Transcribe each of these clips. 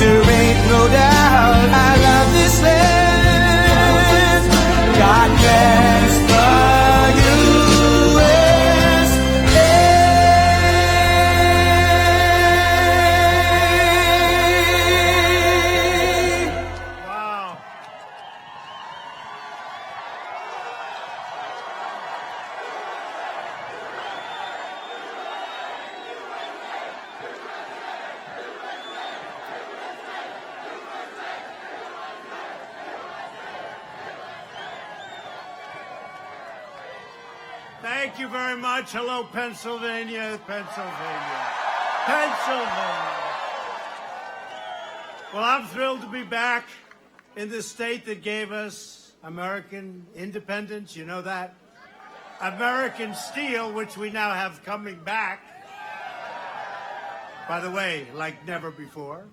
There ain't no doubt I love this land. God bless the Wow. Thank you very much. Hello, Pennsylvania, Pennsylvania, Pennsylvania. Well, I'm thrilled to be back in the state that gave us American independence. You know that? American steel, which we now have coming back, by the way, like never before.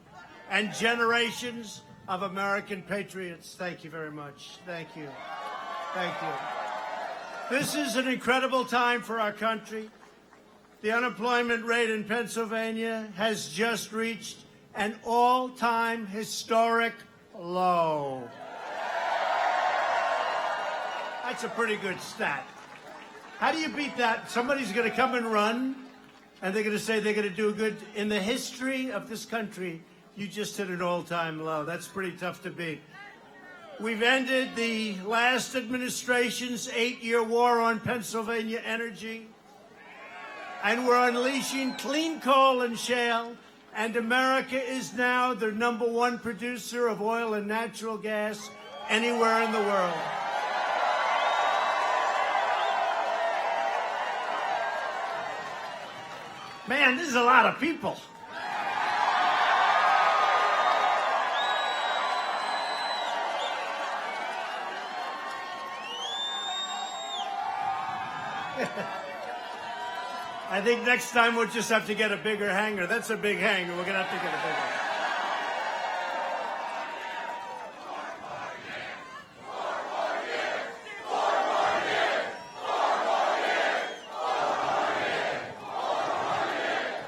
And generations of American patriots. Thank you very much. Thank you. Thank you. This is an incredible time for our country. The unemployment rate in Pennsylvania has just reached an all-time historic low. That's a pretty good stat. How do you beat that? Somebody's going to come and run, and they're going to say they're going to do good. In the history of this country, you just hit an all-time low. That's pretty tough to beat. We've ended the last administration's 8-year war on Pennsylvania energy, and we're unleashing clean coal and shale, and America is now the #1 producer of oil and natural gas anywhere in the world. Man, this is a lot of people. I think next time we'll just have to get a bigger hangar. That's a big hangar. We're going to have to get a bigger.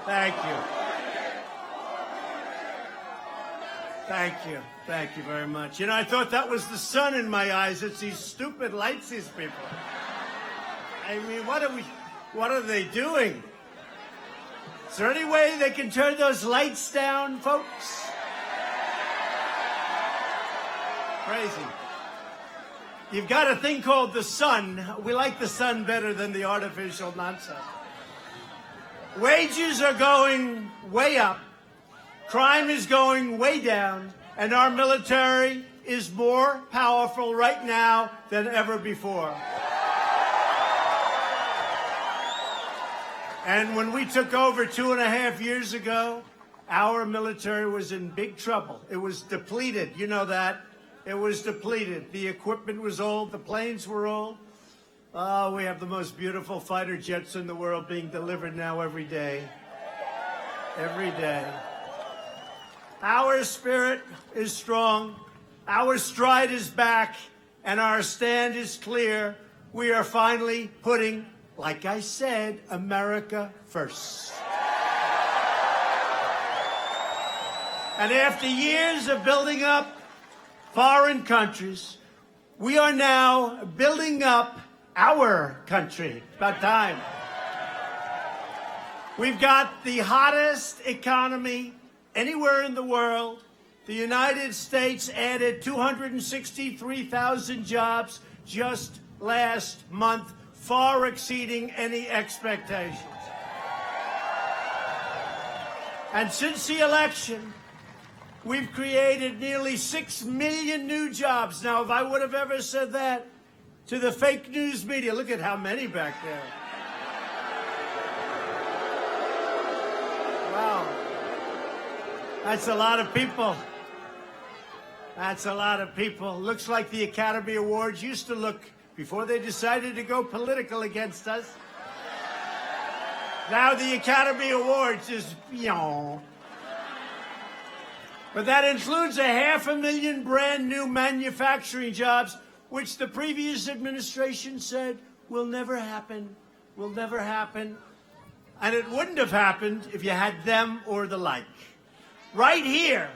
Thank you. Thank you. Thank you very much. You know, I thought that was the sun in my eyes. It's these stupid lights, these people. I mean, what are they doing? Is there any way they can turn those lights down, folks? Crazy. You've got a thing called the sun. We like the sun better than the artificial nonsense. Wages are going way up. Crime is going way down. And our military is more powerful right now than ever before. And when we took over 2.5 years ago, our military was in big trouble. It was depleted. You know that. It was depleted. The equipment was old. The planes were old. Oh, we have the most beautiful fighter jets in the world being delivered now every day. Every day. Our spirit is strong. Our stride is back. And our stand is clear. We are finally putting, like I said, America first. And after years of building up foreign countries, we are now building up our country. It's about time. We've got the hottest economy anywhere in the world. The United States added 263,000 jobs just last month, far exceeding any expectations. And since the election, we've created nearly 6 million new jobs. Now, if I would have ever said that to the fake news media, look at how many back there. Wow. That's a lot of people. That's a lot of people. Looks like the Academy Awards used to look before they decided to go political against us. Now the Academy Awards is, But that includes 500,000 brand new manufacturing jobs, which the previous administration said will never happen, will never happen. And it wouldn't have happened if you had them or the like. Right here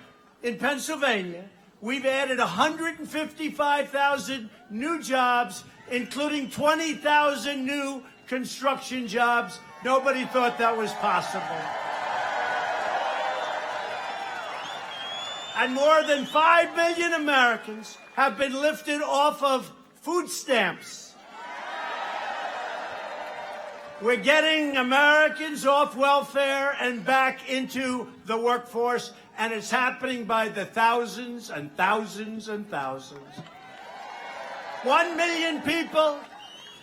in Pennsylvania, we've added 155,000 new jobs, including 20,000 new construction jobs. Nobody thought that was possible. And more than 5 million Americans have been lifted off of food stamps. We're getting Americans off welfare and back into the workforce, and it's happening by the thousands and thousands and thousands. 1 million people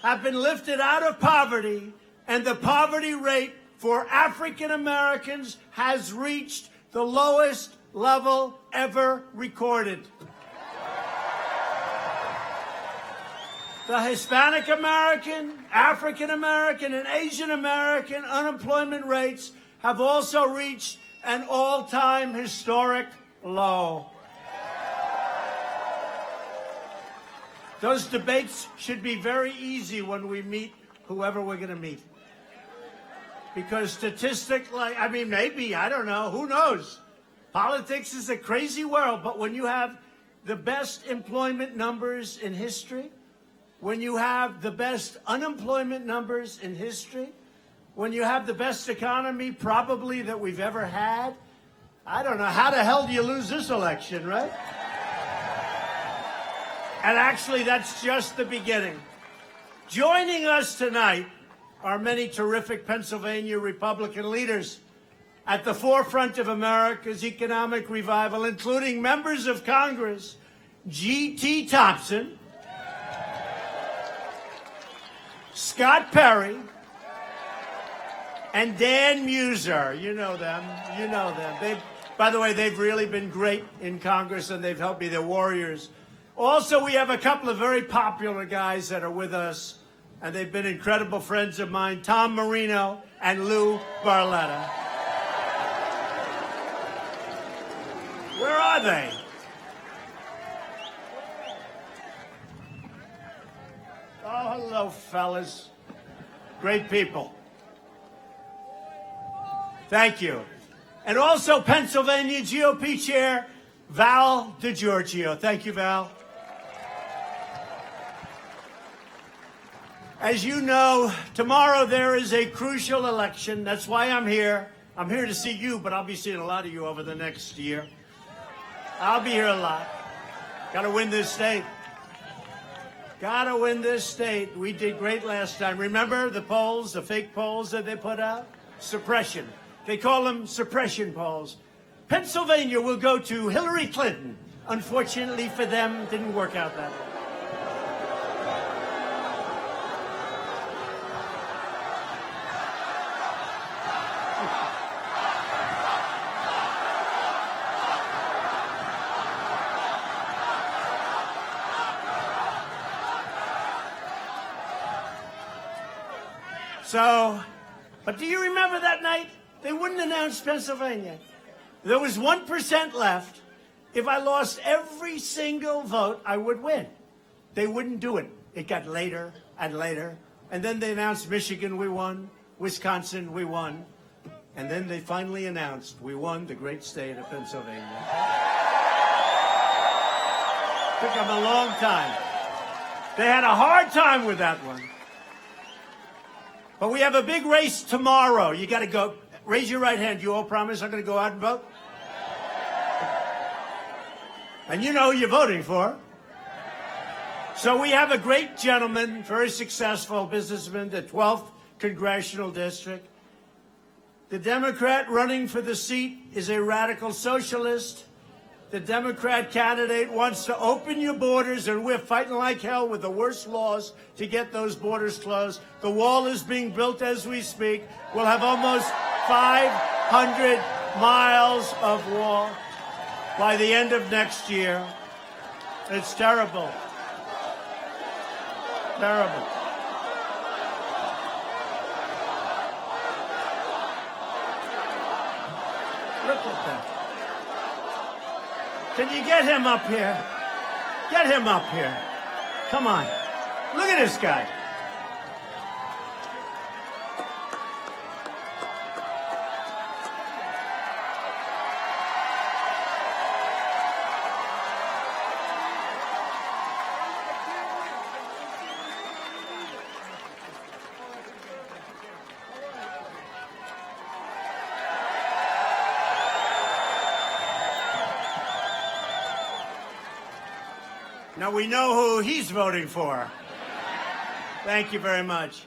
have been lifted out of poverty, and the poverty rate for African Americans has reached the lowest level ever recorded. The Hispanic American, African American, and Asian American unemployment rates have also reached an all-time historic low. Those debates should be very easy when we meet whoever we're going to meet. Because statistically, I mean, maybe, I don't know, who knows? Politics is a crazy world, but when you have the best employment numbers in history, when you have the best unemployment numbers in history, when you have the best economy probably that we've ever had, I don't know, how the hell do you lose this election, right? And actually, that's just the beginning. Joining us tonight are many terrific Pennsylvania Republican leaders at the forefront of America's economic revival, including members of Congress G.T. Thompson, Scott Perry, and Dan Muser. You know them. You know them. By the way, they've really been great in Congress, and they've helped me. They're warriors. Also, we have a couple of very popular guys that are with us, and they've been incredible friends of mine, Tom Marino and Lou Barletta. Where are they? Oh, hello, fellas. Great people. Thank you. And also Pennsylvania GOP Chair Val DiGiorgio. Thank you, Val. As you know, tomorrow there is a crucial election. That's why I'm here. I'm here to see you, but I'll be seeing a lot of you over the next year. I'll be here a lot. Got to win this state. Got to win this state. We did great last time. Remember the polls, the fake polls that they put out? Suppression. They call them suppression polls. Pennsylvania will go to Hillary Clinton. Unfortunately for them, didn't work out that way. But do you remember that night? They wouldn't announce Pennsylvania. There was 1% left. If I lost every single vote, I would win. They wouldn't do it. It got later and later. And then they announced Michigan, we won. Wisconsin, we won. And then they finally announced we won the great state of Pennsylvania. Took them a long time. They had a hard time with that one. But we have a big race tomorrow. You got to go. Raise your right hand. You all promise I'm going to go out and vote? And you know who you're voting for. So we have a great gentleman, very successful businessman, the 12th Congressional District. The Democrat running for the seat is a radical socialist. The Democrat candidate wants to open your borders, and we're fighting like hell with the worst laws to get those borders closed. The wall is being built as we speak. We'll have almost 500 miles of wall by the end of next year. It's terrible. Terrible. Look at that. Can you get him up here? Get him up here. Come on. Look at this guy. Now we know who he's voting for. Thank you very much.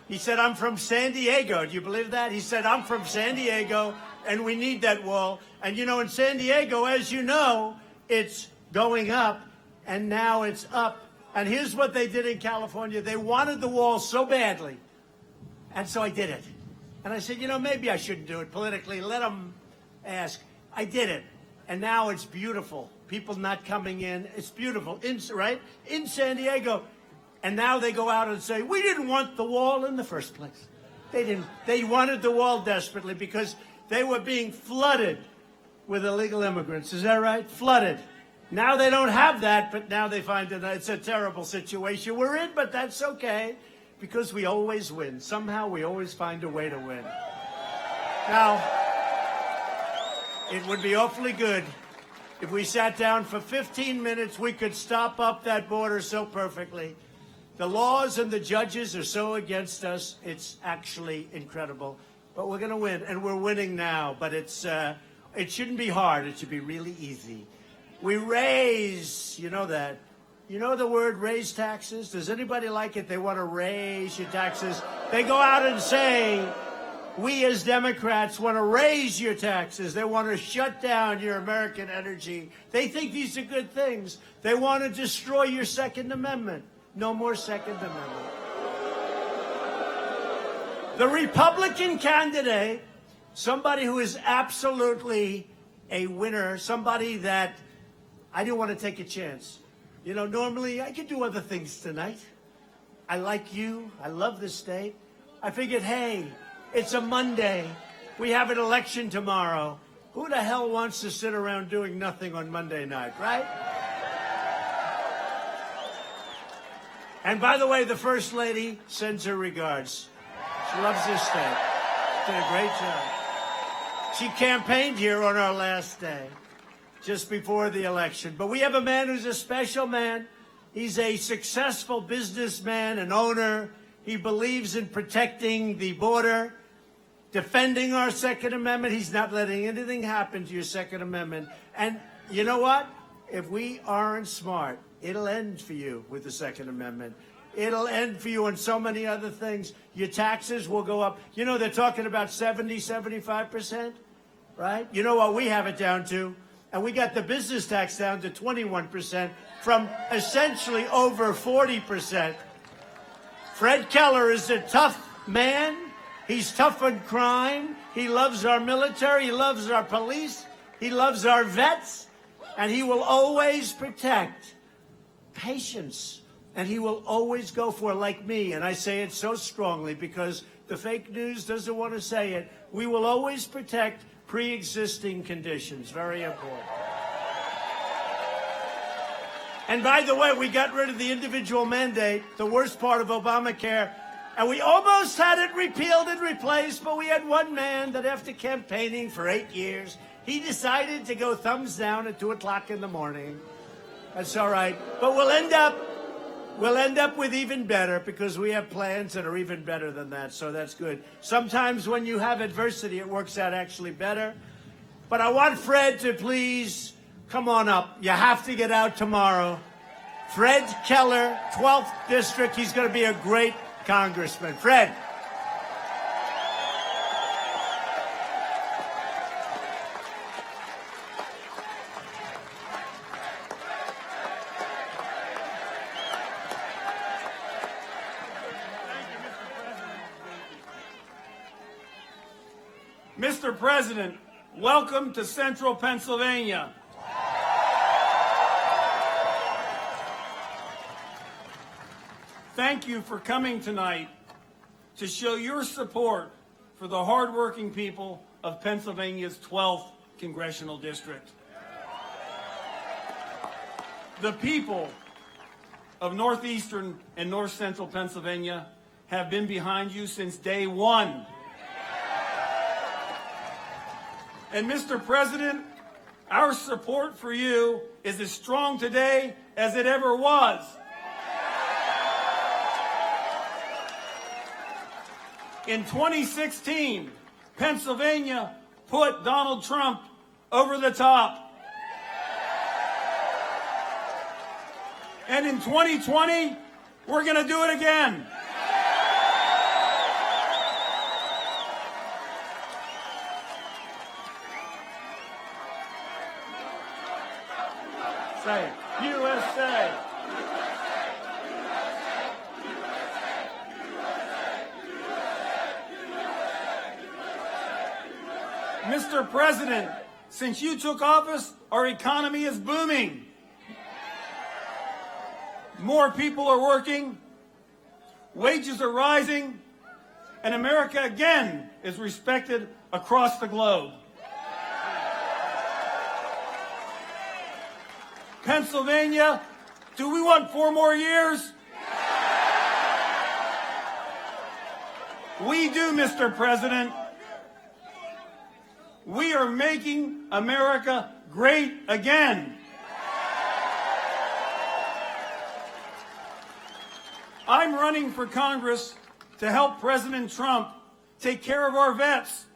He said, I'm from San Diego. Do you believe that? He said, I'm from San Diego, and we need that wall. And, you know, in San Diego, as you know, it's going up, and now it's up. And here's what they did in California. They wanted the wall so badly, and so I did it. And I said, you know, maybe I shouldn't do it politically. Let them ask. I did it, and now it's beautiful. People not coming in. It's beautiful, right? In San Diego. And now they go out and say, we didn't want the wall in the first place. They didn't. They wanted the wall desperately because they were being flooded with illegal immigrants. Is that right? Flooded. Now they don't have that, but now they find that it's a terrible situation we're in, but that's okay because we always win. Somehow we always find a way to win. Now, it would be awfully good if we sat down for 15 minutes. We could stop up that border so perfectly. The laws and the judges are so against us, it's actually incredible. But we're going to win, and we're winning now. But it shouldn't be hard. It should be really easy. We raise, you know that. You know the word raise taxes? Does anybody like it? They want to raise your taxes. They go out and say, we as Democrats want to raise your taxes. They want to shut down your American energy. They think these are good things. They want to destroy your Second Amendment. No more Second Amendment. The Republican candidate, somebody who is absolutely a winner, somebody that I didn't want to take a chance. You know, normally I could do other things tonight. I like you. I love this state. I figured, hey, it's a Monday. We have an election tomorrow. Who the hell wants to sit around doing nothing on Monday night, right? And by the way, the First Lady sends her regards. She loves this state. Did a great job. She campaigned here on our last day, just before the election. But we have a man who's a special man. He's a successful businessman and owner. He believes in protecting the border, defending our Second Amendment. He's not letting anything happen to your Second Amendment. And you know what? If we aren't smart, it'll end for you with the Second Amendment. It'll end for you on so many other things. Your taxes will go up. You know, they're talking about 70, 75%, right? You know what we have it down to? And we got the business tax down to 21% from essentially over 40%. Fred Keller is a tough man. He's tough on crime. He loves our military. He loves our police. He loves our vets. And he will always protect patience. And he will always go for, like me, and I say it so strongly because the fake news doesn't want to say it, we will always protect pre-existing conditions. Very important. And by the way, we got rid of the individual mandate, the worst part of Obamacare, and we almost had it repealed and replaced, but we had one man that after campaigning for 8 years, he decided to go thumbs down at 2 o'clock in the morning. That's all right. But we'll end up with even better because we have plans that are even better than that. So that's good. Sometimes when you have adversity, it works out actually better. But I want Fred to please come on up. You have to get out tomorrow. Fred Keller, 12th District. He's going to be a great congressman. Fred. Mr. President, welcome to Central Pennsylvania. Thank you for coming tonight to show your support for the hardworking people of Pennsylvania's 12th Congressional District. The people of northeastern and north central Pennsylvania have been behind you since day one. And Mr. President, our support for you is as strong today as it ever was. In 2016, Pennsylvania put Donald Trump over the top. And in 2020, we're going to do it again. Say it. USA. Mr. President, since you took office, our economy is booming. More people are working, wages are rising, and America again is respected across the globe. Pennsylvania, do we want 4 more years? We do, Mr. President. We are making America great again. I'm running for Congress to help President Trump take care of our vets,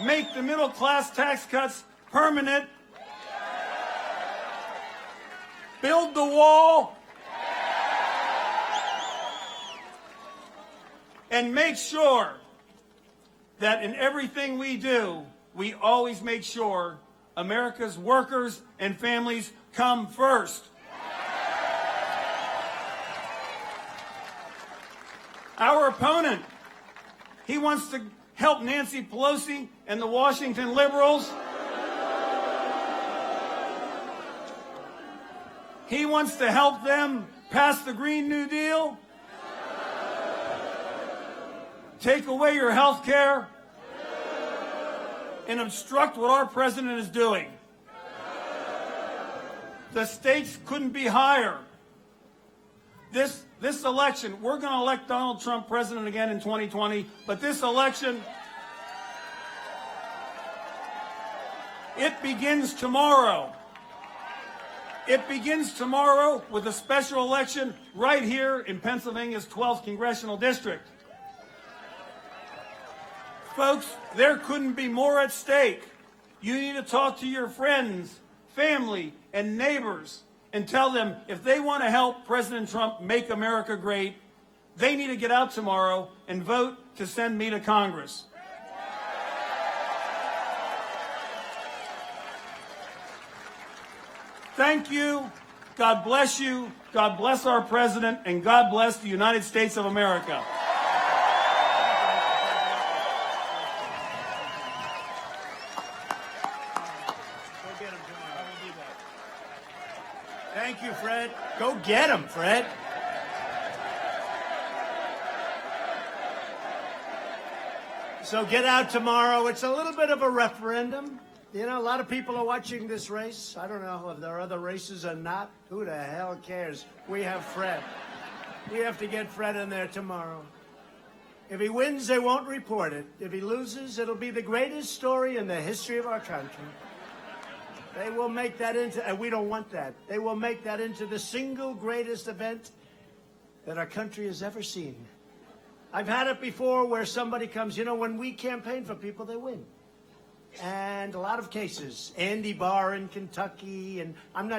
make the middle-class tax cuts permanent, build the wall, and make sure that in everything we do, we always make sure America's workers and families come first. Our opponent, he wants to help Nancy Pelosi and the Washington liberals. He wants to help them pass the Green New Deal, take away your health care, and obstruct what our president is doing. The stakes couldn't be higher. This election, we're going to elect Donald Trump president again in 2020, but this election, it begins tomorrow. It begins tomorrow with a special election right here in Pennsylvania's 12th congressional district. Folks, there couldn't be more at stake. You need to talk to your friends, family, and neighbors and tell them if they want to help President Trump make America great, they need to get out tomorrow and vote to send me to Congress. Thank you. God bless you. God bless our president, and God bless the United States of America. Thank you, Fred. Go get him, Fred. So get out tomorrow. It's a little bit of a referendum. You know, a lot of people are watching this race. I don't know if there are other races or not. Who the hell cares? We have Fred. We have to get Fred in there tomorrow. If he wins, they won't report it. If he loses, it'll be the greatest story in the history of our country. They will make that into, and we don't want that, they will make that into the single greatest event that our country has ever seen. I've had it before where somebody comes, you know, when we campaign for people, they win. And a lot of cases, Andy Barr in Kentucky, and I'm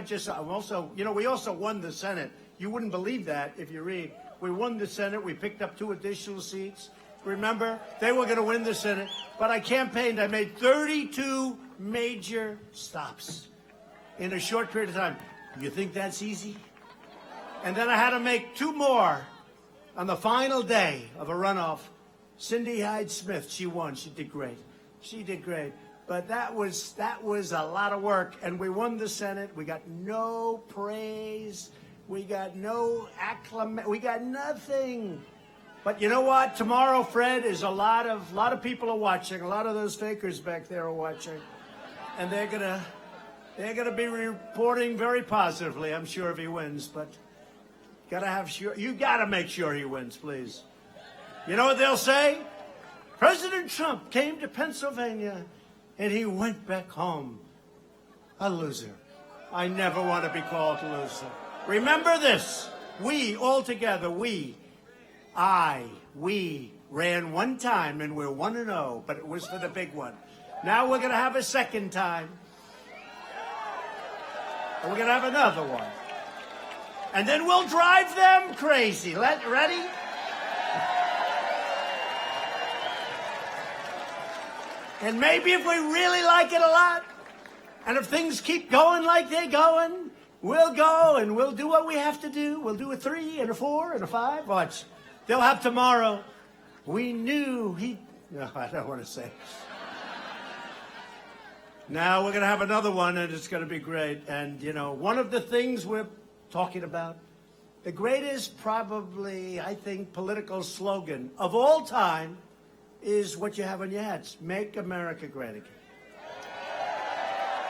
also, you know, we also won the Senate. You wouldn't believe that if you read. We won the Senate, we picked up 2 additional seats. Remember, they were going to win the Senate, but I campaigned, I made 32 major stops in a short period of time. You think that's easy? And then I had to make 2 more on the final day of a runoff. Cindy Hyde-Smith, she won. She did great. She did great. But that was a lot of work, and we won the Senate. We got no praise. We got no acclamation. We got nothing. But you know what? Tomorrow, Fred, is a lot of people are watching. A lot of those fakers back there are watching, and they're gonna be reporting very positively. I'm sure if he wins, but you gotta make sure he wins, please. You know what they'll say? President Trump came to Pennsylvania, and he went back home a loser. I never want to be called a loser. Remember this: we all together, we ran one time, and we're 1-0, but it was for the big one. Now we're going to have a second time. And we're going to have another one. And then we'll drive them crazy. Ready? And maybe if we really like it a lot, and if things keep going like they're going, we'll go and we'll do what we have to do. We'll do a 3 and a 4 and a 5. Watch. They'll have tomorrow. We knew he... No, I don't want to say. Now we're going to have another one, and it's going to be great. And, you know, one of the things we're talking about, the greatest probably, I think, political slogan of all time is what you have on your hats. Make America great again.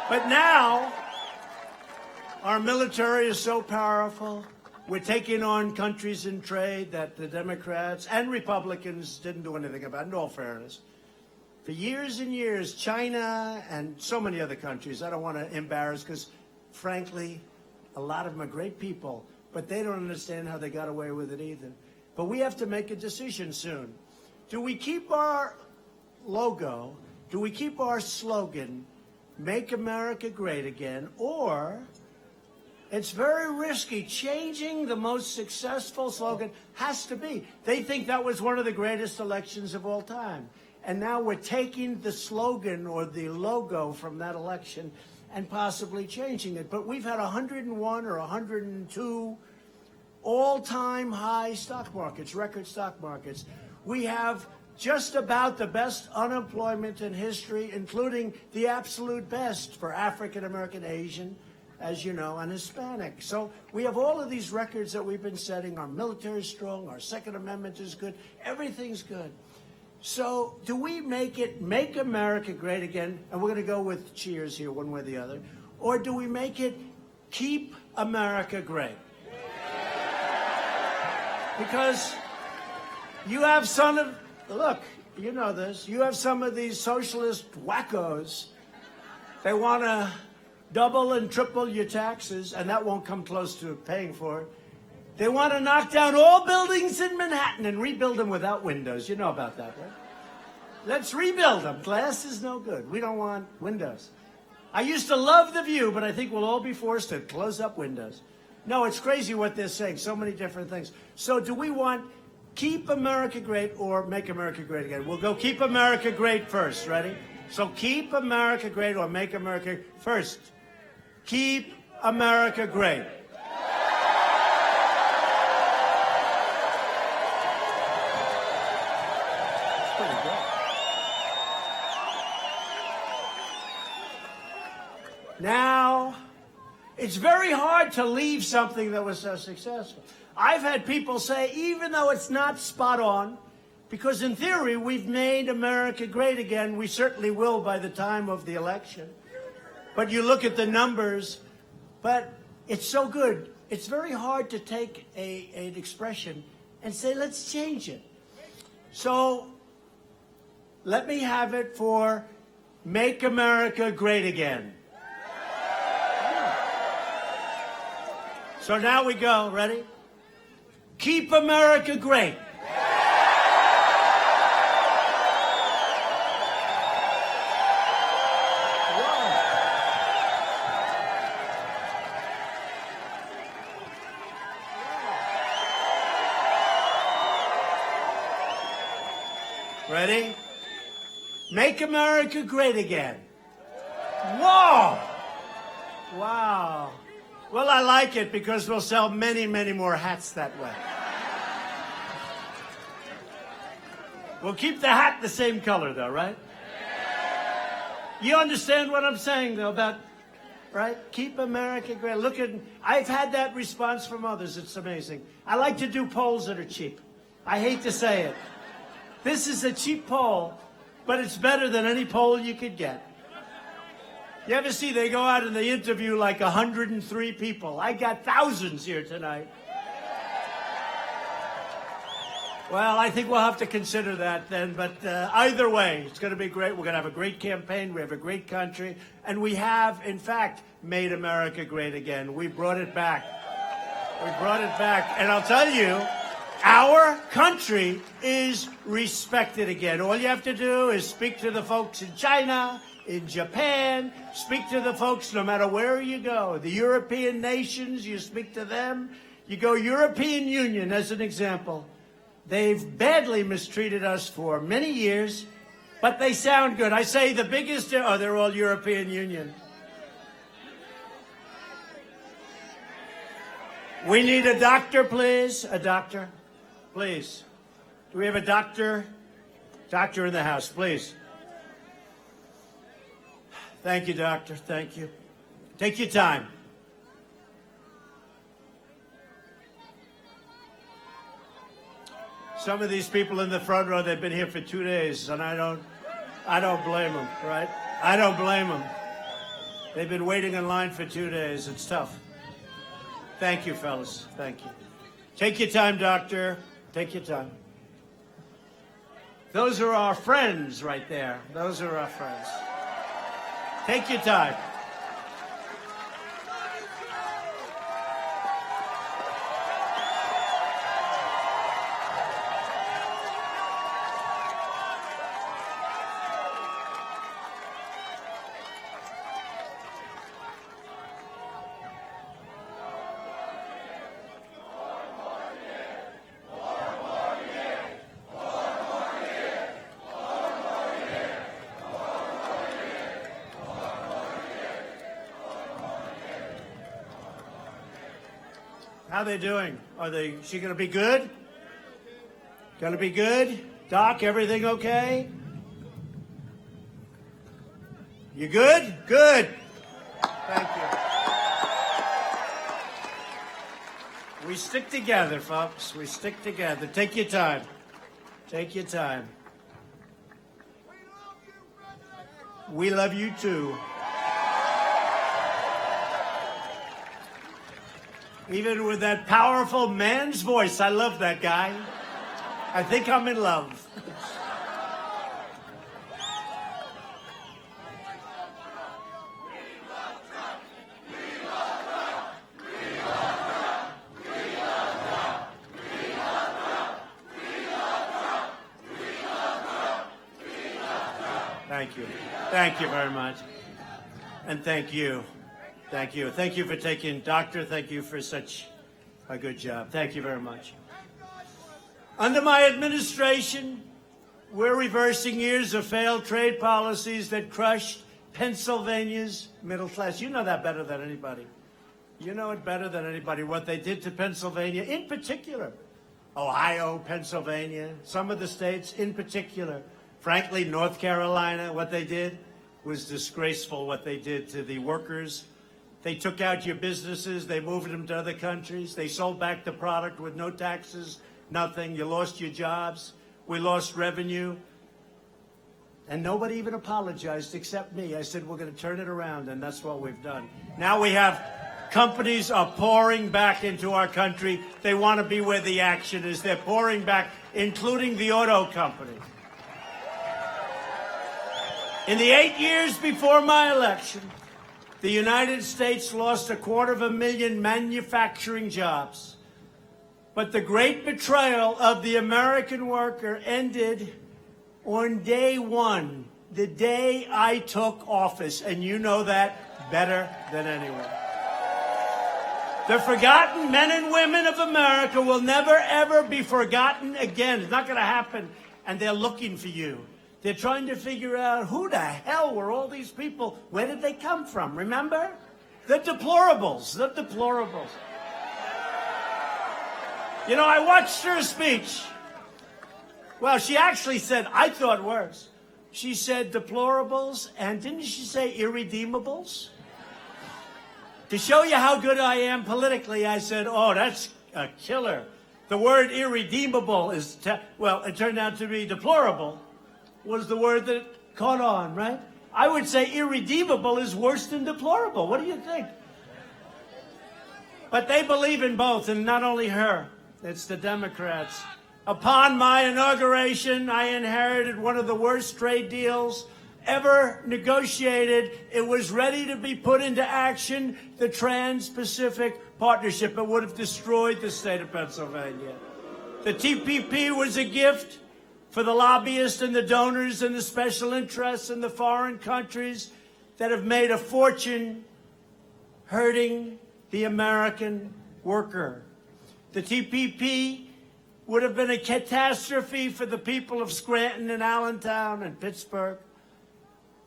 But now, our military is so powerful. We're taking on countries in trade that the Democrats and Republicans didn't do anything about, in all fairness. For years and years, China and so many other countries, I don't want to embarrass because, frankly, a lot of them are great people, but they don't understand how they got away with it either. But we have to make a decision soon. Do we keep our logo? Do we keep our slogan, Make America Great Again? Or it's very risky. Changing the most successful slogan has to be. They think that was one of the greatest elections of all time. And now we're taking the slogan or the logo from that election and possibly changing it. But we've had 101 or 102 all-time high stock markets, record stock markets. We have just about the best unemployment in history, including the absolute best for African American, Asian, as you know, and Hispanic. So we have all of these records that we've been setting. Our military is strong. Our Second Amendment is good. Everything's good. So do we make America great again? And we're going to go with cheers here, one way or the other. Or do we make it keep America great? Because you have look, you know this, you have some of these socialist wackos. They want to double and triple your taxes, and that won't come close to paying for it. They want to knock down all buildings in Manhattan and rebuild them without windows. You know about that, right? Let's rebuild them. Glass is no good. We don't want windows. I used to love the view, but I think we'll all be forced to close up windows. No, it's crazy what they're saying. So many different things. So do we want keep America great or make America great again? We'll go keep America great first. Ready? So keep America great or make America first. Keep America great. Pretty good. Now, it's very hard to leave something that was so successful. I've had people say, even though it's not spot on, because in theory we've made America great again, we certainly will by the time of the election. But you look at the numbers, but it's so good. It's very hard to take an expression and say, let's change it. So let me have it for Make America Great Again. So now we go. Ready? Keep America great. Ready? Make America great again. Whoa! Wow. Well, I like it because we'll sell many, many more hats that way. We'll keep the hat the same color, though, right? You understand what I'm saying, though, about, right? Keep America great. Look at, I've had that response from others. It's amazing. I like to do polls that are cheap. I hate to say it. This is a cheap poll, but it's better than any poll you could get. You ever see they go out and they interview like 103 people? I got thousands here tonight. Well, I think we'll have to consider that then. But either way, it's going to be great. We're going to have a great campaign. We have a great country. And we have, in fact, made America great again. We brought it back. We brought it back. And I'll tell you, our country is respected again. All you have to do is speak to the folks in China, in Japan. Speak to the folks no matter where you go. The European nations, you speak to them. You go European Union as an example. They've badly mistreated us for many years, but they sound good. I say the biggest, oh, they're all European Union. We need a doctor, please. A doctor, please. Do we have a doctor? Doctor in the house, please. Thank you, doctor. Thank you. Take your time. Some of these people in the front row, they've been here for 2 days, and I don't blame them, right? I don't blame them. They've been waiting in line for 2 days. It's tough. Thank you, fellas. Thank you. Take your time, doctor. Take your time. Those are our friends right there. Those are our friends. Take your time. How are they doing? She gonna be good? Gonna be good? Doc, everything okay? You good? Good. Thank you. We stick together, folks. We stick together. Take your time. Take your time. We love you too. Even with that powerful man's voice, I love that guy. I think I'm in love. Thank you. Thank you very much. And thank you. Thank you. Thank you for taking, Doctor, thank you for such a good job. Thank you very much. Under my administration, we're reversing years of failed trade policies that crushed Pennsylvania's middle class. You know that better than anybody. You know it better than anybody, what they did to Pennsylvania, in particular. Ohio, Pennsylvania, some of the states in particular. Frankly, North Carolina, what they did was disgraceful, what they did to the workers. They took out your businesses. They moved them to other countries. They sold back the product with no taxes, nothing. You lost your jobs. We lost revenue. And nobody even apologized except me. I said, we're going to turn it around, and that's what we've done. Now we have companies are pouring back into our country. They want to be where the action is. They're pouring back, including the auto company. In the 8 years before my election, the United States lost 250,000 manufacturing jobs. But the great betrayal of the American worker ended on day one, the day I took office. And you know that better than anyone. The forgotten men and women of America will never, ever be forgotten again. It's not going to happen. And they're looking for you. They're trying to figure out who the hell were all these people? Where did they come from? Remember? The deplorables. The deplorables. You know, I watched her speech. Well, she actually said, I thought worse. She said deplorables, and didn't she say irredeemables? To show you how good I am politically, I said, oh, that's a killer. The word irredeemable is, well, it turned out to be deplorable. Was the word that caught on, right? I would say irredeemable is worse than deplorable. What do you think? But they believe in both, and not only her. It's the Democrats. Upon my inauguration, I inherited one of the worst trade deals ever negotiated. It was ready to be put into action, the Trans-Pacific Partnership. It would have destroyed the state of Pennsylvania. The TPP was a gift. for the lobbyists and the donors and the special interests and the foreign countries that have made a fortune hurting the American worker. The TPP would have been a catastrophe for the people of Scranton and Allentown and Pittsburgh.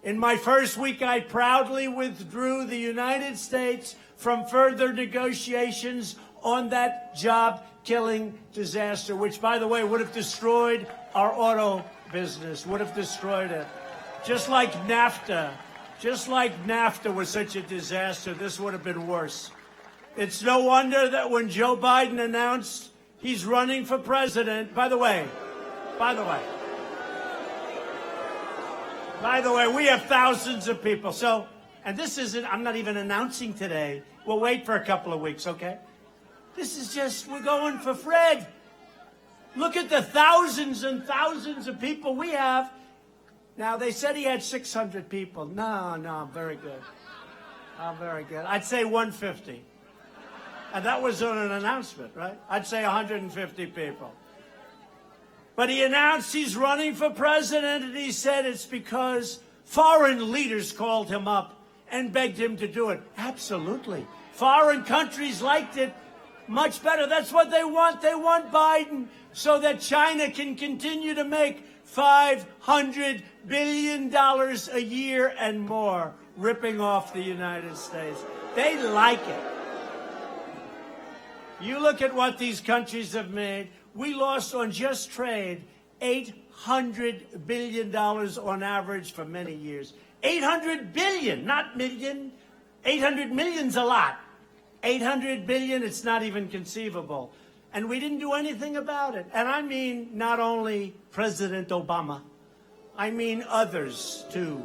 In my first week, I proudly withdrew the United States from further negotiations on that job-killing disaster, which, by the way, would have destroyed our auto business, would have destroyed it. Just like Nafta was such a disaster, this would have been worse. It's no wonder that when Joe Biden announced he's running for president, by the way, we have thousands of people. So, and this isn't, I'm not even announcing today. We'll wait for a couple of weeks, okay? This is just, we're going for Fred. Look at the thousands and thousands of people we have. Now, they said he had 600 people. No, I'm very good. I'm very good. I'd say 150. And that was on an announcement, right? I'd say 150 people. But he announced he's running for president, and he said it's because foreign leaders called him up and begged him to do it. Absolutely. Foreign countries liked it much better. That's what they want. They want Biden so that China can continue to make $500 billion a year and more, ripping off the United States. They like it. You look at what these countries have made. We lost on just trade $800 billion on average for many years. 800 billion, not million. 800 million's a lot. 800 billion, it's not even conceivable. And we didn't do anything about it. And I mean not only President Obama, I mean others too.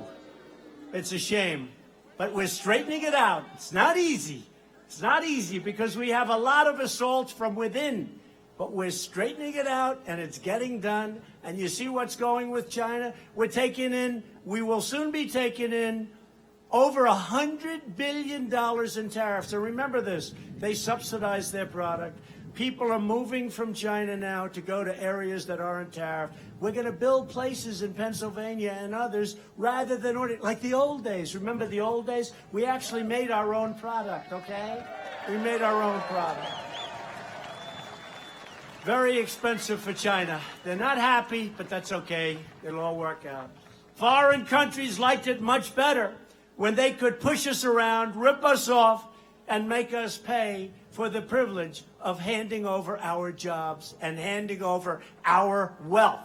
It's a shame, but we're straightening it out. It's not easy. It's not easy because we have a lot of assaults from within, but we're straightening it out and it's getting done. And you see what's going with China? We will soon be taking in over $100 billion in tariffs. And remember this, they subsidize their product. People are moving from China now to go to areas that aren't tariffed. We're going to build places in Pennsylvania and others rather than like the old days. Remember the old days? We actually made our own product, okay? We made our own product. Very expensive for China. They're not happy, but that's okay. It'll all work out. Foreign countries liked it much better when they could push us around, rip us off, and make us pay for the privilege of handing over our jobs and handing over our wealth.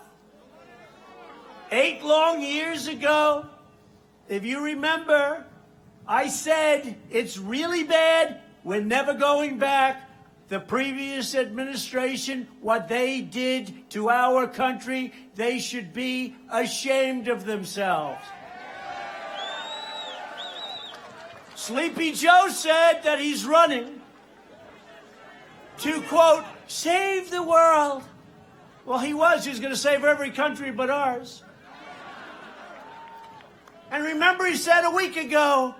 8 long years ago, if you remember, I said, it's really bad. We're never going back. The previous administration, what they did to our country, they should be ashamed of themselves. Sleepy Joe said that he's running to, quote, save the world. Well, he was going to save every country but ours. And remember, he said a week ago,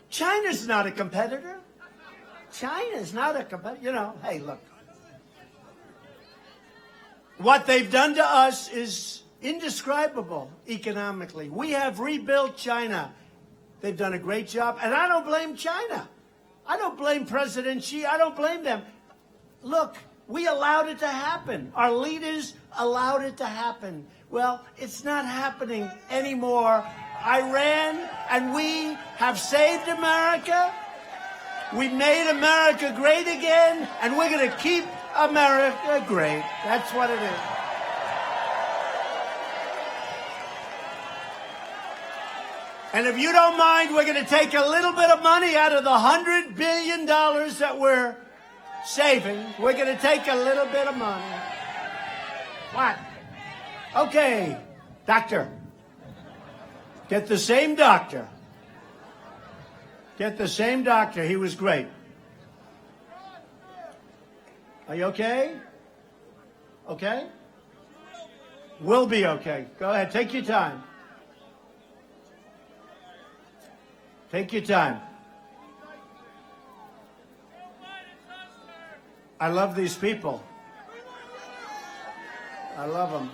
China's not a competitor. China's not a competitor. You know, hey, look. What they've done to us is indescribable economically. We have rebuilt China. They've done a great job. And I don't blame China. I don't blame President Xi. I don't blame them. Look, we allowed it to happen. Our leaders allowed it to happen. Well, it's not happening anymore. Iran and we have saved America. We made America great again, and we're going to keep America great. That's what it is. And if you don't mind, we're going to take a little bit of money out of the $100 billion that we're saving. We're going to take a little bit of money. What? Okay, doctor. Get the same doctor. Get the same doctor. He was great. Are you okay? Okay? Will be okay. Go ahead. Take your time. Take your time. I love these people. I love them.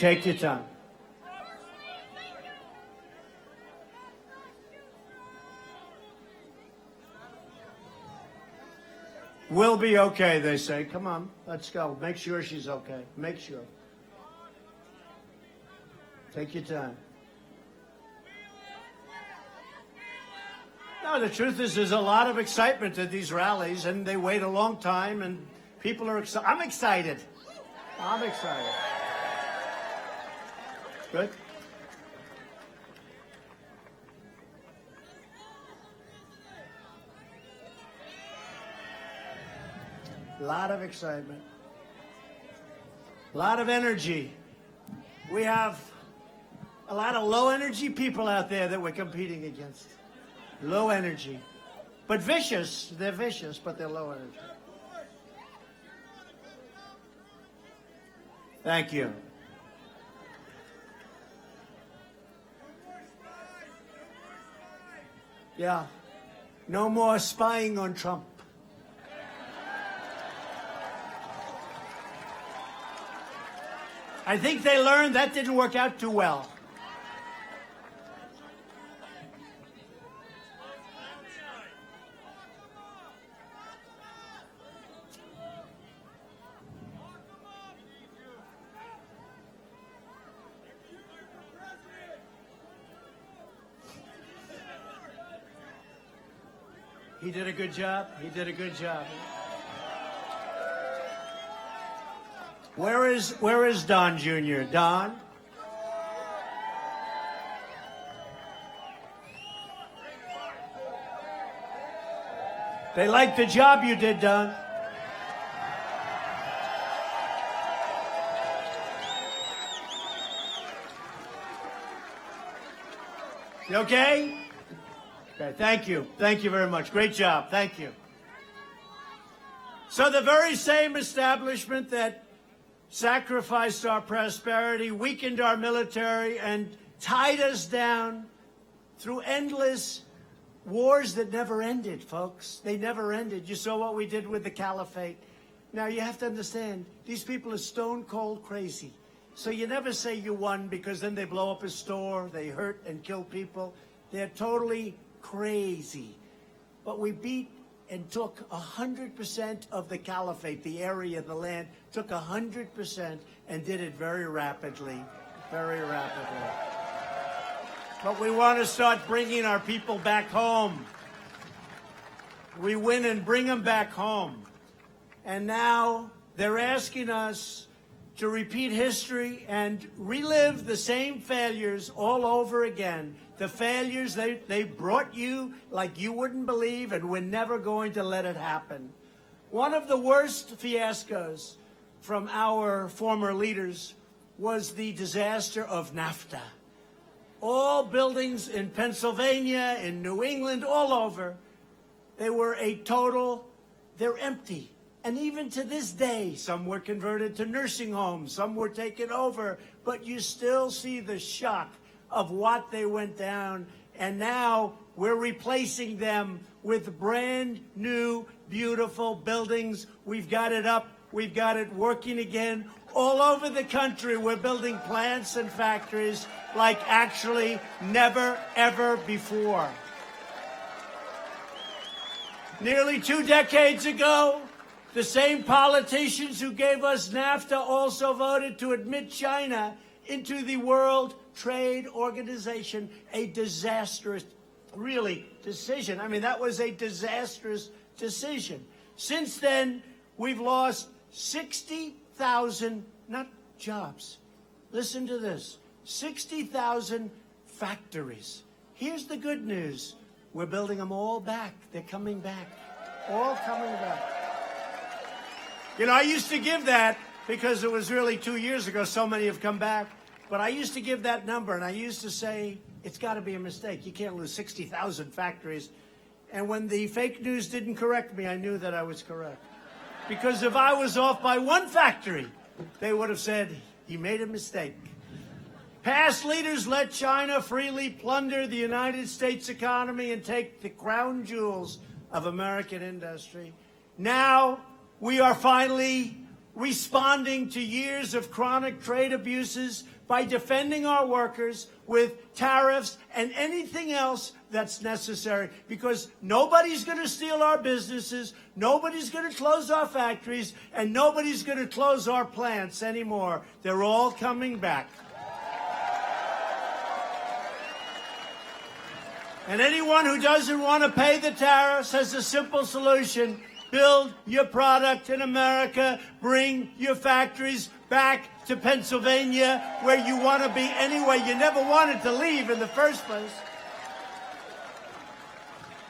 Take your time. We'll be okay, they say. Come on, let's go. Make sure she's okay. Make sure. Take your time. No, the truth is there's a lot of excitement at these rallies, and they wait a long time, and people are excited. I'm excited. I'm excited. Good. A lot of excitement. A lot of energy. We have a lot of low energy people out there that we're competing against. Low energy. But vicious. They're vicious, but they're low energy. Thank you. Yeah. No more spying on Trump. I think they learned that didn't work out too well. He did a good job. He did a good job. Where is Don Jr.? Don? They like the job you did, Don. You okay? Okay, thank you. Thank you very much. Great job. Thank you. So the very same establishment that sacrificed our prosperity, weakened our military, and tied us down through endless wars that never ended, folks. They never ended. You saw what we did with the caliphate. Now, you have to understand, these people are stone cold crazy. So you never say you won, because then they blow up a store, they hurt and kill people. They're totally crazy. But we beat and took 100% of the caliphate, the area, the land, took 100% and did it very rapidly, very rapidly. But we want to start bringing our people back home. We win and bring them back home. And now they're asking us to repeat history and relive the same failures all over again. The failures they brought you like you wouldn't believe, and we're never going to let it happen. One of the worst fiascos from our former leaders was the disaster of Nafta. All buildings in Pennsylvania, in New England, all over, they were they're empty. And even to this day, some were converted to nursing homes, some were taken over, but you still see the shock of what they went down. And now we're replacing them with brand new, beautiful buildings. We've got it up, we've got it working again. All over the country, we're building plants and factories like actually never, ever before. Nearly 2 decades ago, the same politicians who gave us NAFTA also voted to admit China into the World Trade Organization, a disastrous, really, decision. I mean, that was a disastrous decision. Since then, we've lost 60,000, not jobs. Listen to this, 60,000 factories. Here's the good news. We're building them all back. They're coming back. All coming back. You know, I used to give that because it was really 2 years ago. So many have come back. But I used to give that number, and I used to say, it's got to be a mistake. You can't lose 60,000 factories. And when the fake news didn't correct me, I knew that I was correct. Because if I was off by one factory, they would have said, he made a mistake. Past leaders let China freely plunder the United States economy and take the crown jewels of American industry. Now we are finally responding to years of chronic trade abuses by defending our workers with tariffs and anything else that's necessary, because nobody's going to steal our businesses, nobody's going to close our factories, and nobody's going to close our plants anymore. They're all coming back. And anyone who doesn't want to pay the tariffs has a simple solution. Build your product in America. Bring your factories back to Pennsylvania, where you want to be anyway. You never wanted to leave in the first place.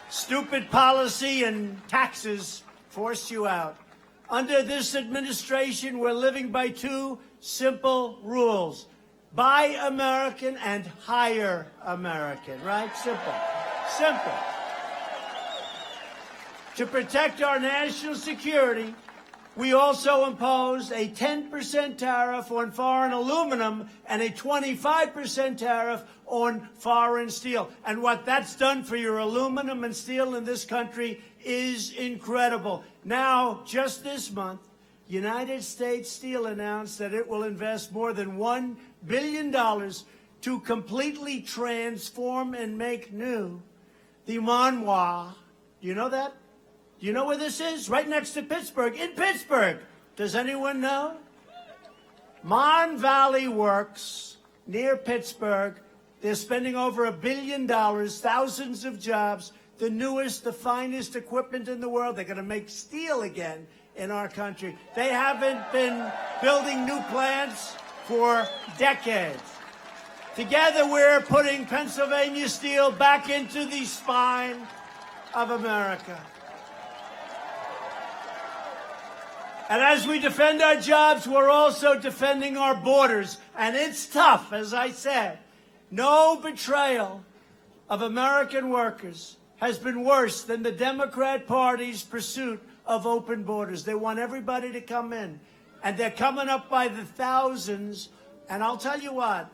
Stupid policy and taxes forced you out. Under this administration, we're living by two simple rules. Buy American and hire American, right? Simple. Simple. To protect our national security, we also imposed a 10% tariff on foreign aluminum and a 25% tariff on foreign steel. And what that's done for your aluminum and steel in this country is incredible. Now, just this month, United States Steel announced that it will invest more than $1 billion to completely transform and make new the Monouah. Do you know that? Do you know where this is? Right next to Pittsburgh. In Pittsburgh. Does anyone know? Mon Valley Works near Pittsburgh. They're spending over $1 billion, thousands of jobs, the newest, the finest equipment in the world. They're going to make steel again in our country. They haven't been building new plants for decades. Together, we're putting Pennsylvania steel back into the spine of America. And as we defend our jobs, we're also defending our borders. And it's tough, as I said. No betrayal of American workers has been worse than the Democrat Party's pursuit of open borders. They want everybody to come in. And they're coming up by the thousands. And I'll tell you what,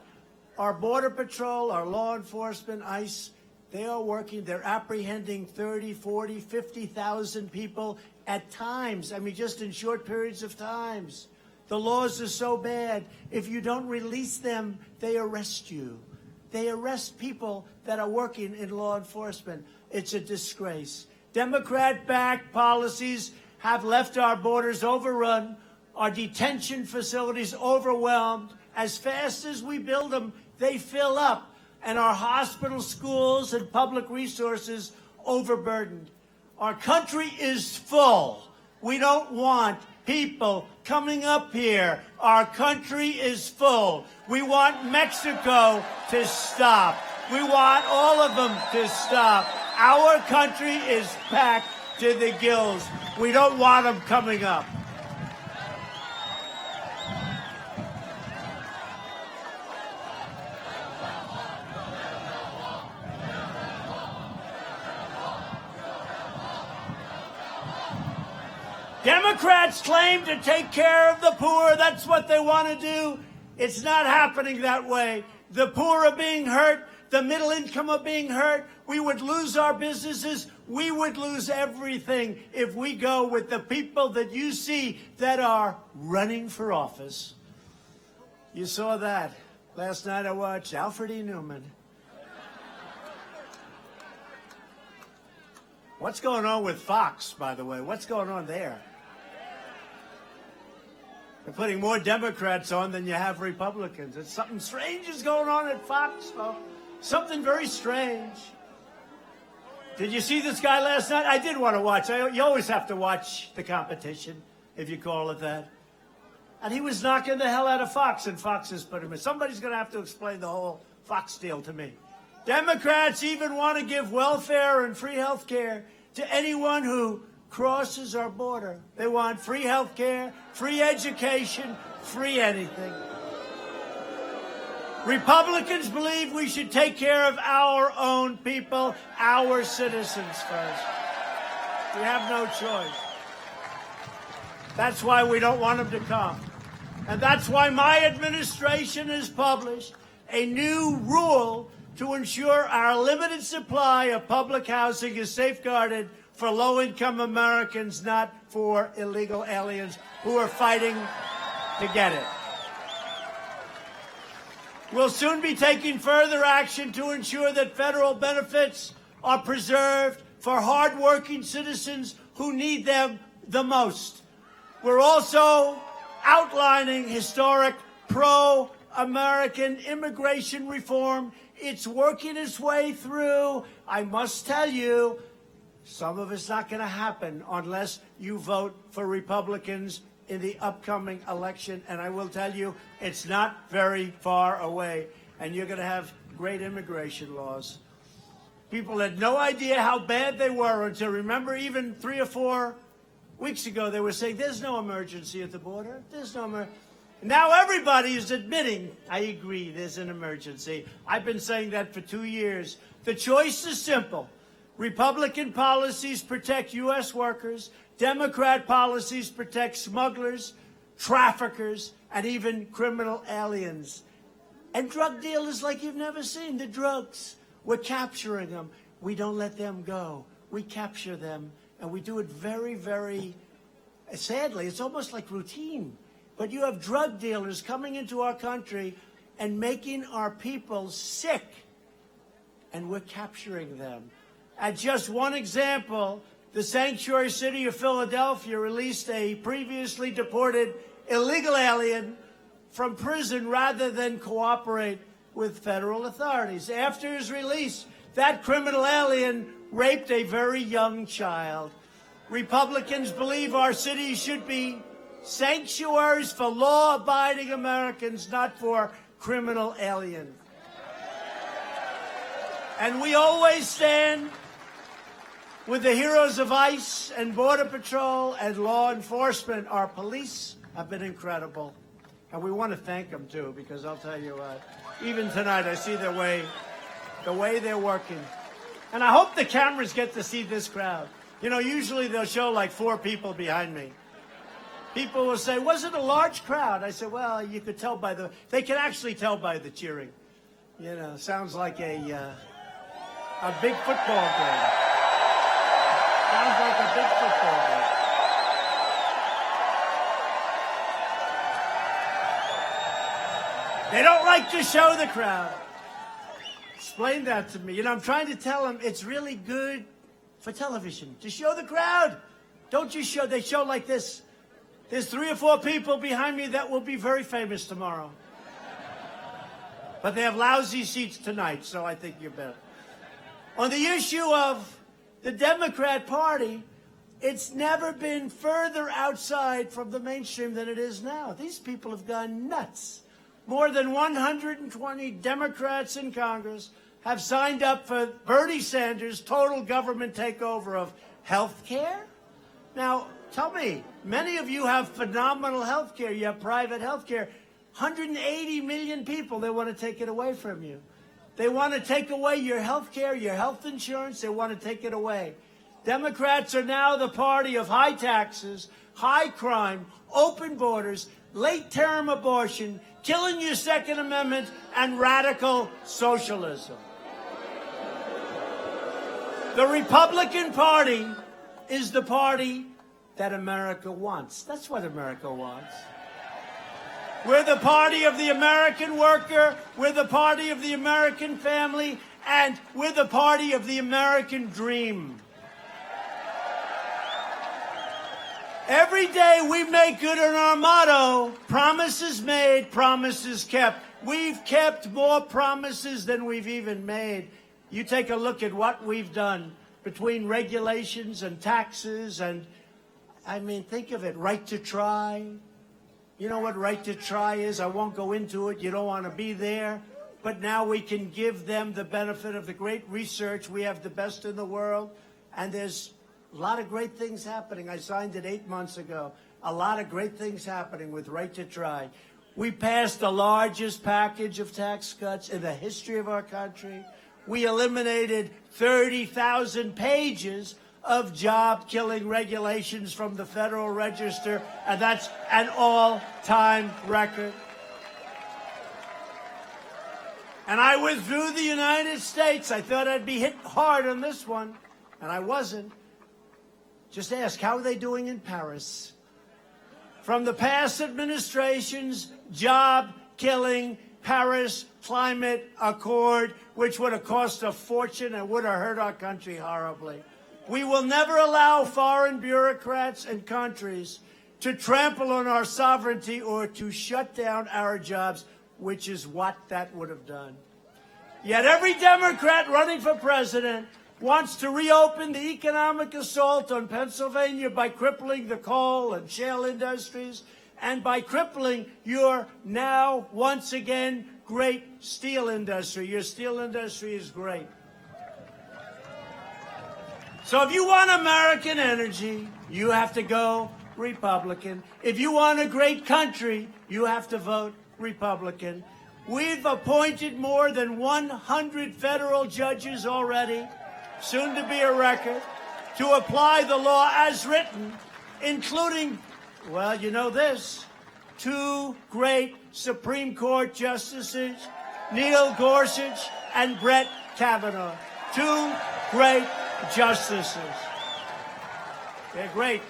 our Border Patrol, our law enforcement, ICE, they are working. They're apprehending 30, 40, 50,000 people at times. I mean, just in short periods of times. The laws are so bad. If you don't release them, they arrest you. They arrest people that are working in law enforcement. It's a disgrace. Democrat-backed policies have left our borders overrun, our detention facilities overwhelmed. As fast as we build them, they fill up, and our hospitals, schools, and public resources overburdened. Our country is full. We don't want people coming up here. Our country is full. We want Mexico to stop. We want all of them to stop. Our country is packed to the gills. We don't want them coming up. Democrats claim to take care of the poor. That's what they want to do. It's not happening that way. The poor are being hurt. The middle income are being hurt. We would lose our businesses. We would lose everything if we go with the people that you see that are running for office. You saw that. Last night I watched Alfred E. Newman. What's going on with Fox, by the way? What's going on there? They're putting more Democrats on than you have Republicans. It's something strange is going on at Fox, folks. Something very strange. Did you see this guy last night? I did want to watch. You always have to watch the competition, if you call it that. And he was knocking the hell out of Fox, and Fox has put him in. Somebody's going to have to explain the whole Fox deal to me. Democrats even want to give welfare and free health care to anyone who crosses our border. They want free health care, free education, free anything. Republicans believe we should take care of our own people, our citizens first. We have no choice. That's why we don't want them to come. And that's why my administration has published a new rule to ensure our limited supply of public housing is safeguarded for low-income Americans, not for illegal aliens who are fighting to get it. We'll soon be taking further action to ensure that federal benefits are preserved for hardworking citizens who need them the most. We're also outlining historic pro-American immigration reform. It's working its way through. I must tell you, some of it's not going to happen unless you vote for Republicans in the upcoming election. And I will tell you, it's not very far away. And you're going to have great immigration laws. People had no idea how bad they were until, remember, even 3 or 4 weeks ago, they were saying, there's no emergency at the border. There's no emergency. Now everybody is admitting, I agree, there's an emergency. I've been saying that for 2 years. The choice is simple. Republican policies protect U.S. workers. Democrat policies protect smugglers, traffickers, and even criminal aliens. And drug dealers like you've never seen. The drugs, we're capturing them. We don't let them go. We capture them, and we do it very, very sadly. It's almost like routine. But you have drug dealers coming into our country and making our people sick, and we're capturing them. At just one example, the sanctuary city of Philadelphia released a previously deported illegal alien from prison rather than cooperate with federal authorities. After his release, that criminal alien raped a very young child. Republicans believe our cities should be sanctuaries for law-abiding Americans, not for criminal aliens. And we always stand with the heroes of ICE and Border Patrol and law enforcement. Our police have been incredible. And we want to thank them, too, because I'll tell you what, even tonight I see the way they're working. And I hope the cameras get to see this crowd. You know, usually they'll show like 4 people behind me. People will say, was it a large crowd? I said, well, you could tell by they can actually tell by the cheering. You know, sounds like a big football game. Sounds like a big football game. They don't like to show the crowd. Explain that to me. You know, I'm trying to tell them it's really good for television to show the crowd. Don't you show, they show like this. There's 3 or 4 people behind me that will be very famous tomorrow. But they have lousy seats tonight, so I think you're better. On the issue of the Democrat Party, it's never been further outside from the mainstream than it is now. These people have gone nuts. More than 120 Democrats in Congress have signed up for Bernie Sanders' total government takeover of health care. Now, tell me, many of you have phenomenal health care. You have private health care. 180 million people, they want to take it away from you. They want to take away your health care, your health insurance. They want to take it away. Democrats are now the party of high taxes, high crime, open borders, late-term abortion, killing your Second Amendment, and radical socialism. The Republican Party is the party that America wants. That's what America wants. We're the party of the American worker, we're the party of the American family, and we're the party of the American dream. Every day we make good on our motto, promises made, promises kept. We've kept more promises than we've even made. You take a look at what we've done between regulations and taxes and, I mean, think of it, right to try. You know what right to try is? I won't go into it. You don't want to be there. But now we can give them the benefit of the great research. We have the best in the world. And there's a lot of great things happening. I signed it 8 months ago. A lot of great things happening with right to try. We passed the largest package of tax cuts in the history of our country. We eliminated 30,000 pages of job-killing regulations from the Federal Register, and that's an all-time record. And I withdrew the United States. I thought I'd be hit hard on this one, and I wasn't. Just ask, how are they doing in Paris? From the past administration's job-killing Paris Climate Accord, which would have cost a fortune and would have hurt our country horribly. We will never allow foreign bureaucrats and countries to trample on our sovereignty or to shut down our jobs, which is what that would have done. Yet every Democrat running for president wants to reopen the economic assault on Pennsylvania by crippling the coal and shale industries and by crippling your now, once again, great steel industry. Your steel industry is great. So if you want American energy, you have to go Republican. If you want a great country, you have to vote Republican. We've appointed more than 100 federal judges already, soon to be a record, to apply the law as written, including, well, you know this, 2 great Supreme Court justices, Neil Gorsuch and Brett Kavanaugh. 2 great justices. They're great.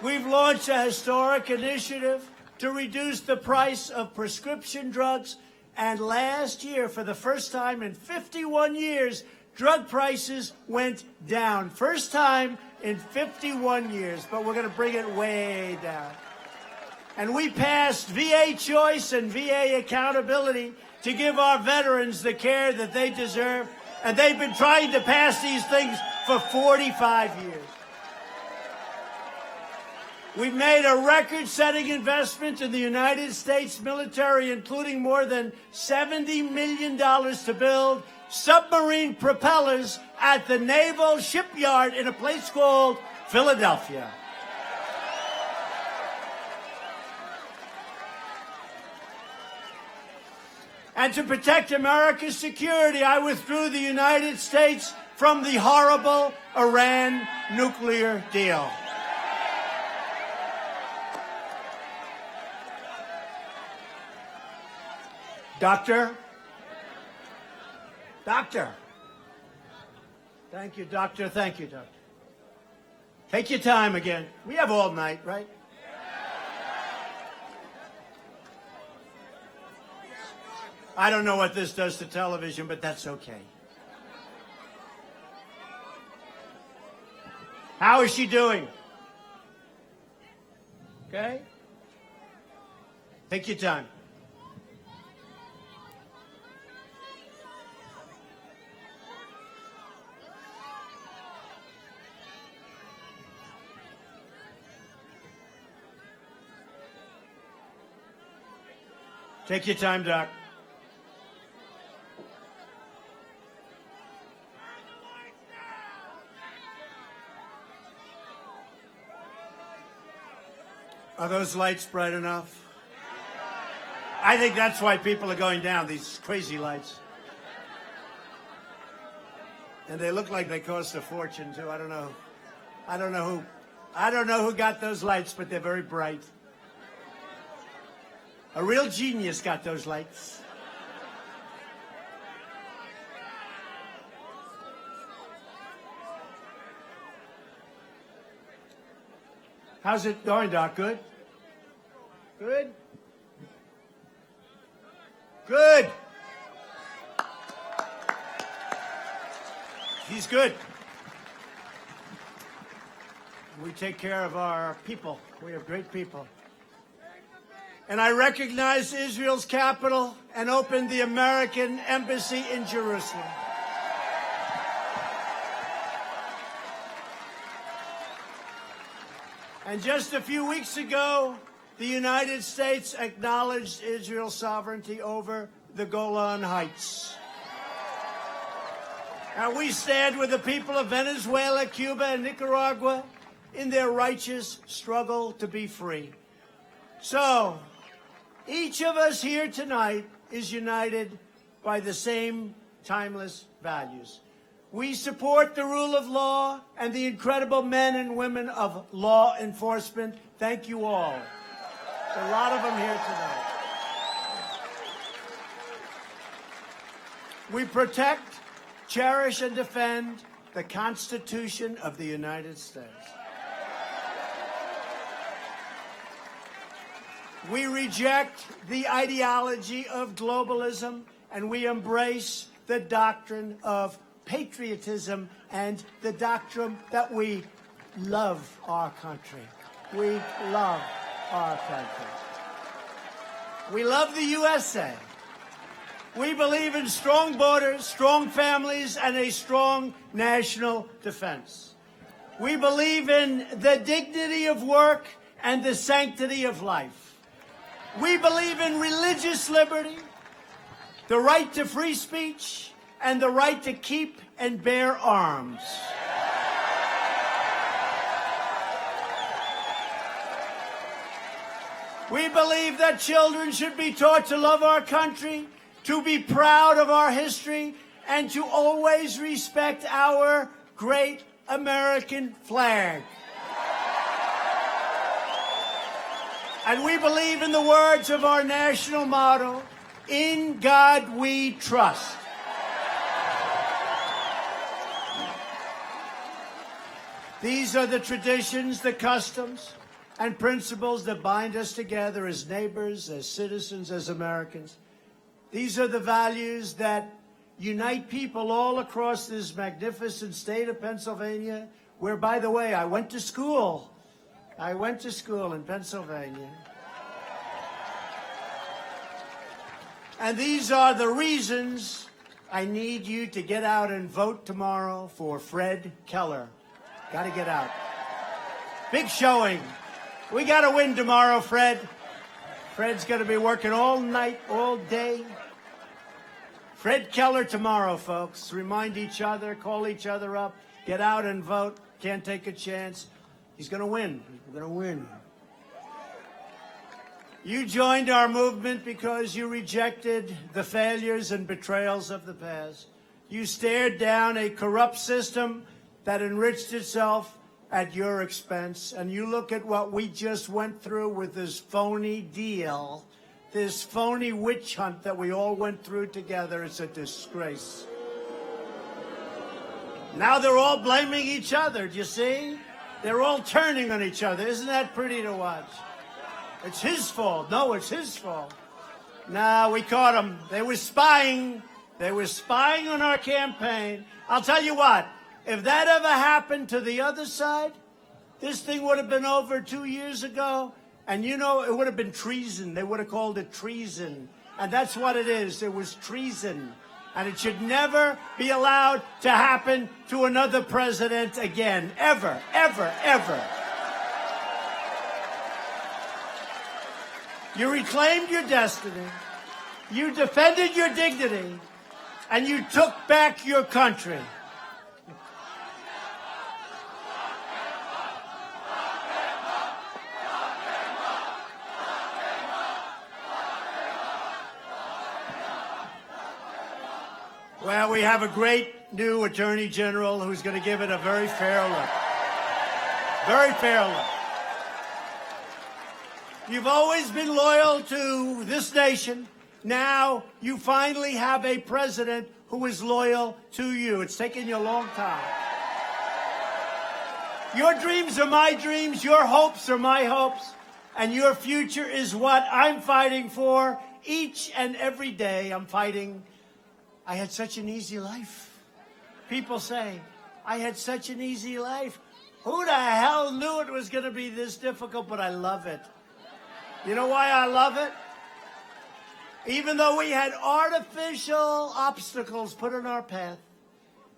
We've launched a historic initiative to reduce the price of prescription drugs, and last year, for the first time in 51 years, drug prices went down. First time in 51 years, but we're going to bring it way down. And we passed VA choice and VA accountability to give our veterans the care that they deserve. And they've been trying to pass these things for 45 years. We've made a record-setting investment in the United States military, including more than $70 million to build submarine propellers at the Naval Shipyard in a place called Philadelphia. And to protect America's security, I withdrew the United States from the horrible Iran nuclear deal. Doctor? Doctor. Thank you, Doctor. Thank you, Doctor. Take your time again. We have all night, right? I don't know what this does to television, but that's okay. How is she doing? Okay? Take your time. Take your time, Doc. Are those lights bright enough? I think that's why people are going down, these crazy lights. And they look like they cost a fortune, too. I don't know who got those lights, but they're very bright. A real genius got those lights. How's it going, Doc? Good? Good? Good. He's good. We take care of our people. We have great people. And I recognized Israel's capital and opened the American embassy in Jerusalem. And just a few weeks ago, the United States acknowledged Israel's sovereignty over the Golan Heights. And we stand with the people of Venezuela, Cuba, and Nicaragua in their righteous struggle to be free. So, each of us here tonight is united by the same timeless values. We support the rule of law and the incredible men and women of law enforcement. Thank you all. A lot of them here tonight. We protect, cherish, and defend the Constitution of the United States. We reject the ideology of globalism, and we embrace the doctrine of patriotism and the doctrine that we love our country. We love our country. We love the USA. We believe in strong borders, strong families, and a strong national defense. We believe in the dignity of work and the sanctity of life. We believe in religious liberty, the right to free speech, and the right to keep and bear arms. We believe that children should be taught to love our country, to be proud of our history, and to always respect our great American flag. And we believe in the words of our national motto, "In God we trust." These are the traditions, the customs, and principles that bind us together as neighbors, as citizens, as Americans. These are the values that unite people all across this magnificent state of Pennsylvania, where, by the way, I went to school. I went to school in Pennsylvania. And these are the reasons I need you to get out and vote tomorrow for Fred Keller. Got to get out. Big showing. We got to win tomorrow, Fred. Fred's going to be working all night, all day. Fred Keller tomorrow, folks. Remind each other, call each other up, get out and vote. Can't take a chance. He's going to win. We're going to win. You joined our movement because you rejected the failures and betrayals of the past. You stared down a corrupt system that enriched itself at your expense. And you look at what we just went through with this phony deal, this phony witch hunt that we all went through together. It's a disgrace. Now they're all blaming each other, do you see? They're all turning on each other. Isn't that pretty to watch? It's his fault. No, it's his fault. No, we caught them. They were spying. They were spying on our campaign. I'll tell you what, if that ever happened to the other side, this thing would have been over 2 years ago. And you know, it would have been treason. They would have called it treason. And that's what it is. It was treason. And it should never be allowed to happen to another president again. Ever, ever, ever. You reclaimed your destiny. You defended your dignity. And you took back your country. Well, we have a great new Attorney General who's going to give it a very fair look. Very fair look. You've always been loyal to this nation. Now you finally have a president who is loyal to you. It's taken you a long time. Your dreams are my dreams. Your hopes are my hopes. And your future is what I'm fighting for. Each and every day I'm fighting. I had such an easy life. People say, I had such an easy life. Who the hell knew it was going to be this difficult? But I love it. You know why I love it? Even though we had artificial obstacles put in our path,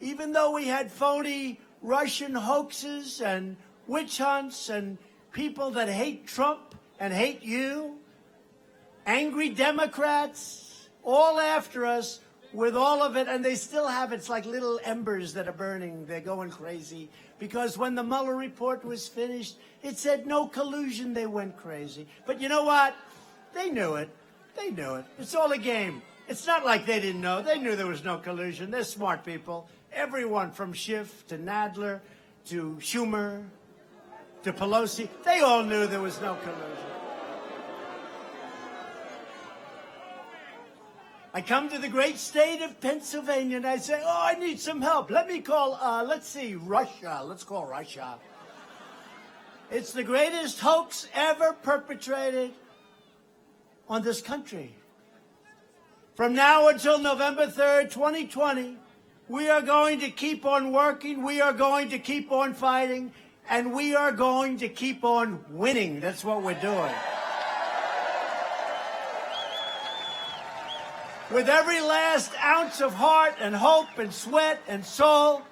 even though we had phony Russian hoaxes and witch hunts and people that hate Trump and hate you, angry Democrats, all after us, with all of it, and they still have, it's like little embers that are burning. They're going crazy. Because when the Mueller report was finished, it said no collusion. They went crazy. But you know what? They knew it. They knew it. It's all a game. It's not like they didn't know. They knew there was no collusion. They're smart people. Everyone from Schiff to Nadler to Schumer to Pelosi, they all knew there was no collusion. I come to the great state of Pennsylvania and I say, oh, I need some help. Let me call, let's see, Russia. Let's call Russia. It's the greatest hoax ever perpetrated on this country. From now until November 3rd, 2020, we are going to keep on working, we are going to keep on fighting, and we are going to keep on winning. That's what we're doing. With every last ounce of heart and hope and sweat and soul,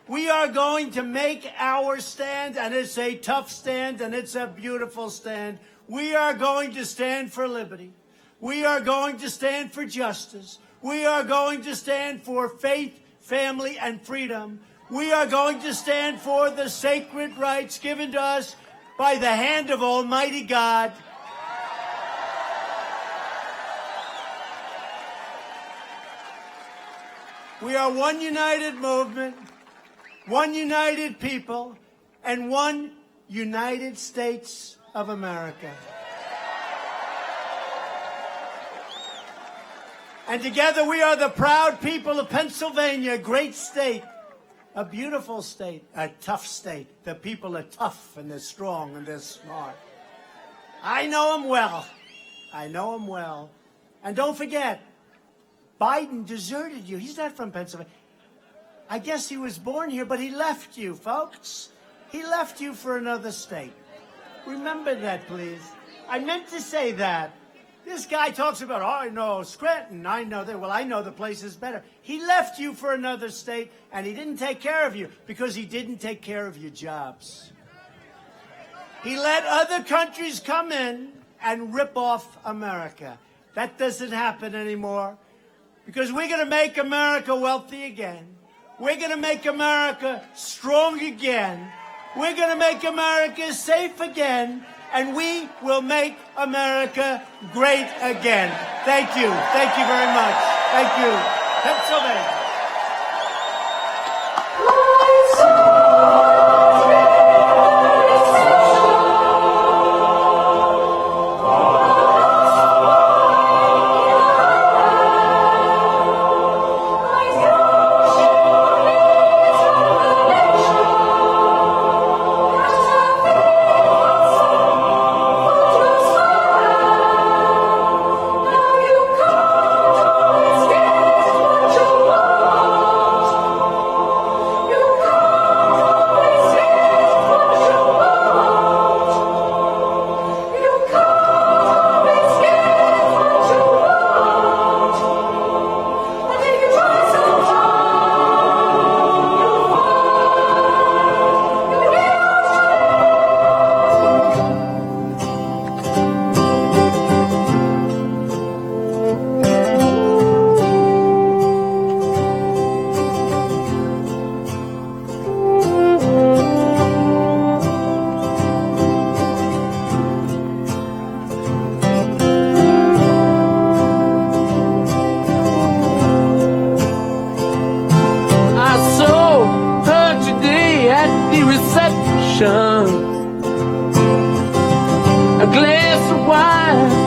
we are going to make our stand, and it's a tough stand, and it's a beautiful stand. We are going to stand for liberty. We are going to stand for justice. We are going to stand for faith, family, and freedom. We are going to stand for the sacred rights given to us by the hand of Almighty God. We are one united movement, one united people, and one United States of America. And together we are the proud people of Pennsylvania, a great state, a beautiful state, a tough state. The people are tough and they're strong and they're smart. I know them well. I know them well. And don't forget, Biden deserted you. He's not from Pennsylvania. I guess he was born here, but he left you, folks. He left you for another state. Remember that, please. I meant to say that. This guy talks about, oh, I know Scranton, I know that. Well, I know the place is better. He left you for another state, and he didn't take care of you because he didn't take care of your jobs. He let other countries come in and rip off America. That doesn't happen anymore because we're going to make America wealthy again. We're going to make America strong again. We're going to make America safe again. And we will make America great again. Thank you. Thank you very much. Thank you. Pennsylvania. A glass of wine